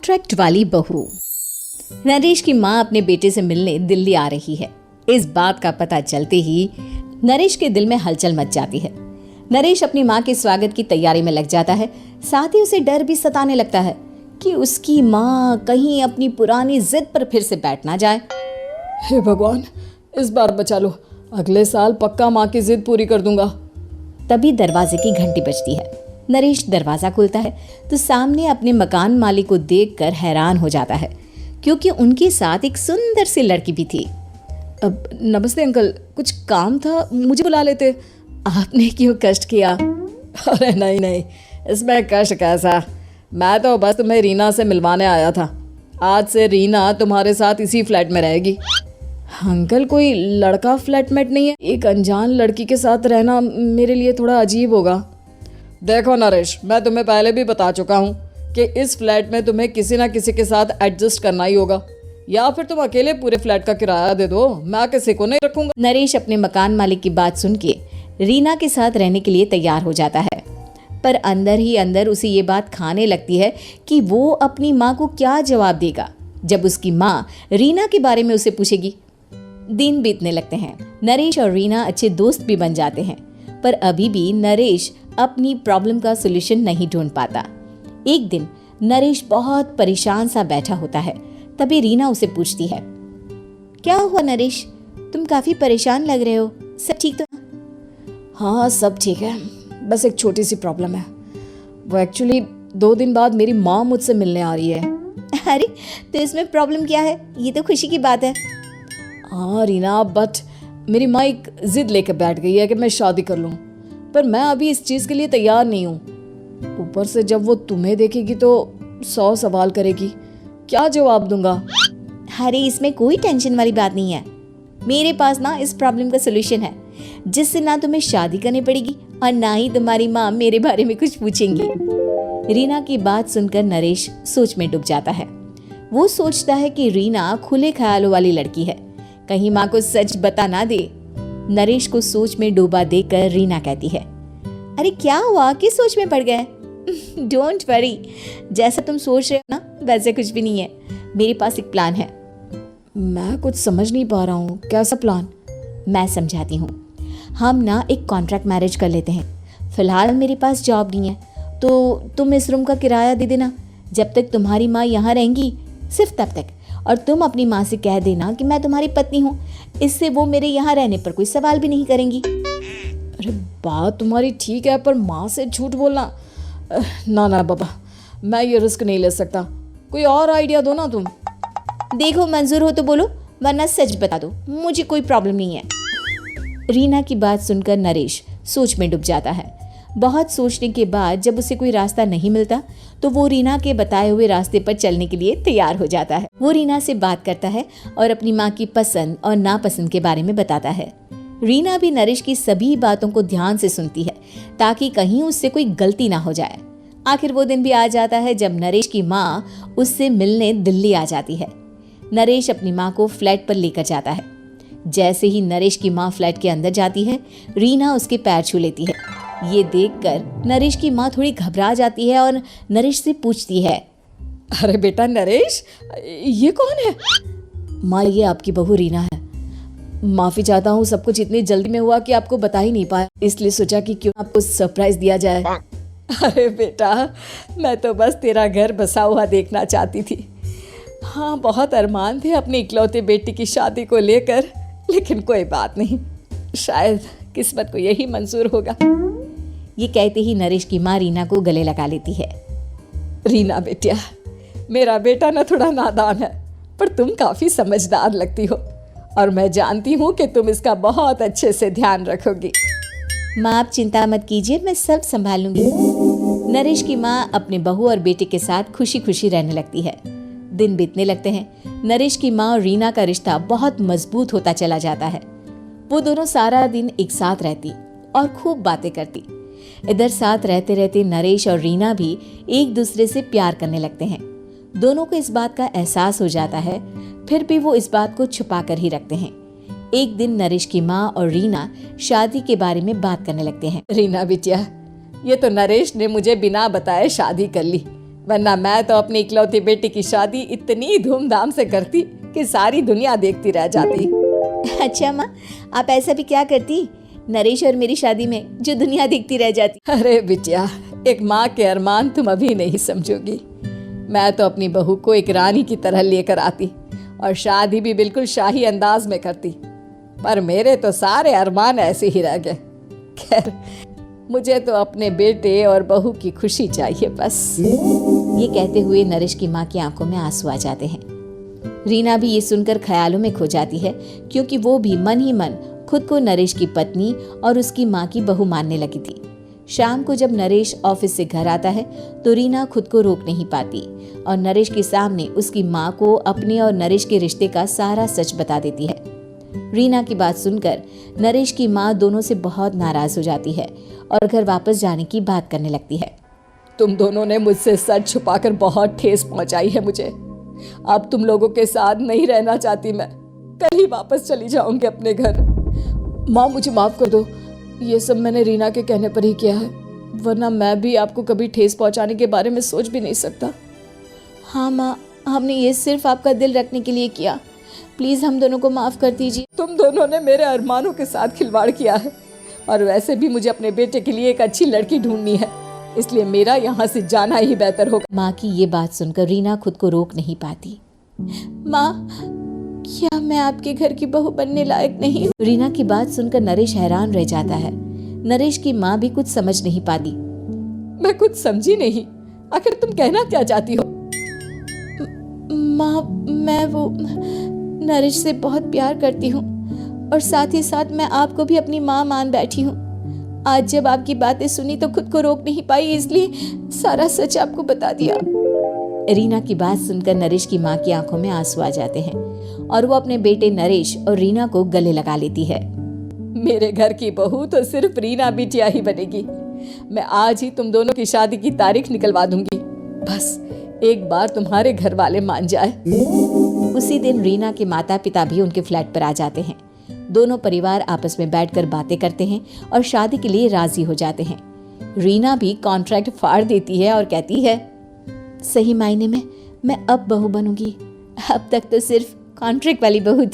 Contract वाली बहू। नरेश की माँ अपने बेटे से मिलने दिल्ली आ रही है। इस बात का पता चलते ही नरेश के दिल में हलचल मच जाती है। नरेश अपनी माँ के स्वागत की तैयारी में लग जाता है। साथ ही उसे डर भी सताने लगता है कि उसकी माँ कहीं अपनी पुरानी जिद पर फिर से बैठ ना जाए। हे भगवान, इस बार बचा लो, अगले साल पक्का माँ की जिद पूरी कर दूंगा। तभी दरवाजे की घंटी बजती है। नरेश दरवाजा खोलता है तो सामने अपने मकान मालिक को देखकर हैरान हो जाता है, क्योंकि उनके साथ एक सुंदर सी लड़की भी थी। अब नमस्ते अंकल, कुछ काम था, मुझे बुला लेते। आपने क्यों कष्ट किया? अरे नहीं नहीं, इसमें कष्ट कैसा, मैं तो बस तुम्हें रीना से मिलवाने आया था। आज से रीना तुम्हारे साथ इसी फ्लैट में रहेगी। अंकल, कोई लड़का फ्लैटमेट नहीं है? एक अनजान लड़की के साथ रहना मेरे लिए थोड़ा अजीब होगा। देखो नरेश, मैं तुम्हें पहले भी बता चुका हूँ कि इस फ्लैट में तुम्हें किसी ना किसी के साथ एडजस्ट करना ही होगा, या फिर तुम अकेले पूरे फ्लैट का किराया दे दो, मैं किसी को नहीं रखूंगा। नरेश अपने मकान मालिक की बात सुन के रीना के साथ रहने के लिए तैयार हो जाता है, पर अंदर ही अंदर उसे ये बात खाने लगती है कि वो अपनी माँ को क्या जवाब देगा जब उसकी माँ रीना के बारे में उसे पूछेगी। दिन बीतने लगते हैं। नरेश और रीना अच्छे दोस्त भी बन जाते हैं, पर अभी भी नरेश अपनी प्रॉब्लम का सॉल्यूशन नहीं ढूंढ पाता। एक दिन नरेश बहुत परेशान सा बैठा होता है। तभी रीना उसे पूछती है, क्या हुआ नरेश, तुम काफी परेशान लग रहे हो, सब ठीक तो? हाँ सब ठीक है, बस एक छोटी सी प्रॉब्लम है। वो एक्चुअली 2 दिन बाद मेरी माँ मुझसे मिलने आ रही है। अरे तो इसमें प्रॉब्लम क्या है, ये तो खुशी की बात है। हाँ रीना, बट मेरी माँ एक जिद लेकर बैठ गई है कि मैं शादी कर लूँ, पर मैं अभी इस चीज़ के लिए तैयार नहीं हूँ। ऊपर से जब वो तुम्हें देखेगी तो 100 सवाल करेगी, क्या जवाब दूंगा? अरे इसमें कोई टेंशन वाली बात नहीं है। मेरे पास ना इस प्रॉब्लम का सलूशन है, जिससे ना तुम्हें शादी करनी पड़ेगी और ना ही तुम्हारी माँ मेरे बारे में कुछ पूछेंगी। रीना की बात सुनकर नरेश सोच में डूब जाता है। वो सोचता है कि रीना खुले ख्यालों वाली लड़की है, कहीं माँ को सच बता ना दे। नरेश को सोच में डूबा देखकर रीना कहती है, अरे क्या हुआ, किस सोच में पड़ गए? डोंट वरी, जैसा तुम सोच रहे हो ना वैसे कुछ भी नहीं है। मेरे पास एक प्लान है। मैं कुछ समझ नहीं पा रहा हूँ, कैसा प्लान? मैं समझाती हूँ। हम ना एक कॉन्ट्रैक्ट मैरिज कर लेते हैं। फिलहाल मेरे पास जॉब नहीं है, तो तुम इस रूम का किराया दे देना जब तक तुम्हारी माँ यहाँ रहेंगी, सिर्फ तब तक। और तुम अपनी माँ से कह देना कि मैं तुम्हारी पत्नी हूँ, इससे वो मेरे यहाँ रहने पर कोई सवाल भी नहीं करेंगी। अरे बात तुम्हारी ठीक है, पर माँ से झूठ बोलना, ना ना बाबा, मैं ये रिस्क नहीं ले सकता। कोई और आइडिया दो ना तुम। देखो मंजूर हो तो बोलो, वरना सच बता दो, मुझे कोई प्रॉब्लम नहीं है। रीना की बात सुनकर नरेश सोच में डूब जाता है। बहुत सोचने के बाद जब उसे कोई रास्ता नहीं मिलता तो वो रीना के बताए हुए रास्ते पर चलने के लिए तैयार हो जाता है। वो रीना से बात करता है और अपनी माँ की पसंद और नापसंद के बारे में बताता है। रीना भी नरेश की सभी बातों को ध्यान से सुनती है, ताकि कहीं उससे कोई गलती ना हो जाए। आखिर वो दिन भी आ जाता है जब नरेश की माँ उससे मिलने दिल्ली आ जाती है। नरेश अपनी माँ को फ्लैट पर लेकर जाता है। जैसे ही नरेश की माँ फ्लैट के अंदर जाती है, रीना उसके पैर छू लेती है। ये देखकर नरेश की माँ थोड़ी घबरा जाती है और नरेश से पूछती है, अरे बेटा नरेश, ये कौन है? माँ, ये आपकी बहू रीना है। माफी चाहता हूँ, सब कुछ इतनी जल्दी में हुआ कि आपको बता ही नहीं पाया, इसलिए सोचा कि क्यों आपको सरप्राइज दिया जाए। अरे बेटा, मैं तो बस तेरा घर बसा हुआ देखना चाहती थी। हाँ, बहुत अरमान थे अपनी इकलौते बेटी की शादी को लेकर, लेकिन कोई बात नहीं, शायद किस्मत को यही मंजूर होगा। ये कहते ही नरेश की माँ रीना को गले लगा लेती है। रीना बेटिया, मेरा बेटा ना थोड़ा नादान है, पर तुम काफी समझदार लगती हो, और मैं जानती हूँ कि तुम इसका बहुत अच्छे से ध्यान रखोगी। माँ आप चिंता मत कीजिए, मैं सब संभाल लूंगी। नरेश की माँ अपने बहू और बेटे के साथ खुशी खुशी रहने लगती है। दिन बीतने लगते हैं। नरेश की माँ और रीना का रिश्ता बहुत मजबूत होता चला जाता है। वो दोनों सारा दिन एक साथ रहती और खूब बातें करती। इधर साथ रहते रहते नरेश और रीना भी एक दूसरे से प्यार करने लगते हैं। दोनों को इस बात का एहसास हो जाता है, फिर भी वो इस बात को छुपा कर ही रखते हैं। एक दिन नरेश की माँ और रीना शादी के बारे में बात करने लगते हैं। रीना बिटिया, ये तो नरेश ने मुझे बिना बताए शादी कर ली। वरना मैं तो अपनी इकलौती बेटी की शादी इतनी धूमधाम से करती कि सारी दुनिया देखती रह जाती। अच्छा माँ, आप ऐसा भी क्या करती नरेश और मेरी शादी में जो दुनिया देखती रह जाती। अरे बिटिया, एक माँ के अरमान तुम अभी नहीं समझोगी। मैं तो अपनी बहू को एक रानी की तरह लेकर आती और शादी भी बिल्कुल शाही अंदाज में करती, पर मेरे तो सारे अरमान ऐसे ही रह गए। खैर, मुझे तो अपने बेटे और बहू की खुशी चाहिए बस। ये कहते हुए नरेश की माँ की आंखों में आंसू आ जाते हैं। रीना भी ये सुनकर ख्यालों में खो जाती है, क्योंकि वो भी मन ही मन खुद को नरेश की पत्नी और उसकी माँ की बहू मानने लगी थी। शाम को जब नरेश ऑफिस से घर आता है तो रीना खुद को रोक नहीं पाती और नरेश के सामने उसकी माँ को अपने और नरेश के रिश्ते का सारा सच बता देती है। रीना की बात सुनकर नरेश की माँ दोनों से बहुत नाराज हो जाती है और घर वापस जाने की बात करने लगती है। तुम दोनों ने मुझसे सच छुपाकर बहुत ठेस पहुंचाई है मुझे। अब तुम लोगों के साथ नहीं रहना चाहती मैं, कल ही वापस चली जाऊंगी अपने घर। माँ, मुझे माफ कर दो, ये सब मैंने रीना के कहने पर ही किया है, वरना मैं भी आपको कभी ठेस पहुंचाने के बारे में सोच भी नहीं सकता। हाँ माँ, हमने ये सिर्फ आपका दिल रखने के लिए किया, प्लीज हम दोनों को माफ कर दीजिए। तुम दोनों ने मेरे अरमानों के साथ खिलवाड़ किया है, और वैसे भी मुझे अपने बेटे के लिए एक अच्छी लड़की ढूंढनी है, इसलिए मेरा यहाँ से जाना ही बेहतर होगा। माँ की ये बात सुनकर रीना खुद को रोक नहीं पाती। माँ, क्या मैं आपके घर की बहू बनने लायक नहीं हूँ? रीना की बात सुनकर नरेश हैरान रह जाता है। नरेश की माँ भी कुछ समझ नहीं पाती। मैं कुछ समझी नहीं, आखिर तुम कहना क्या चाहती हो? माँ, मैं वो नरेश से बहुत प्यार करती हूँ और साथ ही साथ मैं आपको भी अपनी माँ मान बैठी हूँ। आज जब आपकी बातें सुनी तो खुद को रोक नहीं पाई, इसलिए सारा सच आपको बता दिया। रीना की बात सुनकर नरेश की माँ की आंखों में आंसू आ जाते हैं और वो अपने बेटे नरेश और रीना को गले लगा लेती है। मेरे घर की बहू तो सिर्फ रीना बिटिया ही बनेगी। मैं आज ही तुम दोनों की शादी की तारीख निकलवा दूंगी, बस एक बार तुम्हारे घर वाले मान जाए। उसी दिन रीना के माता पिता भी उनके फ्लैट पर आ जाते हैं। दोनों परिवार आपस में बैठकर बातें करते हैं और शादी के लिए राजी हो जाते हैं। रीना भी कॉन्ट्रैक्ट फाड़ देती है और कहती है, सही मायने में मैं अब बहू बनूंगी, अब तक तो सिर्फ कॉन्ट्रैक्ट वाली बहू थी।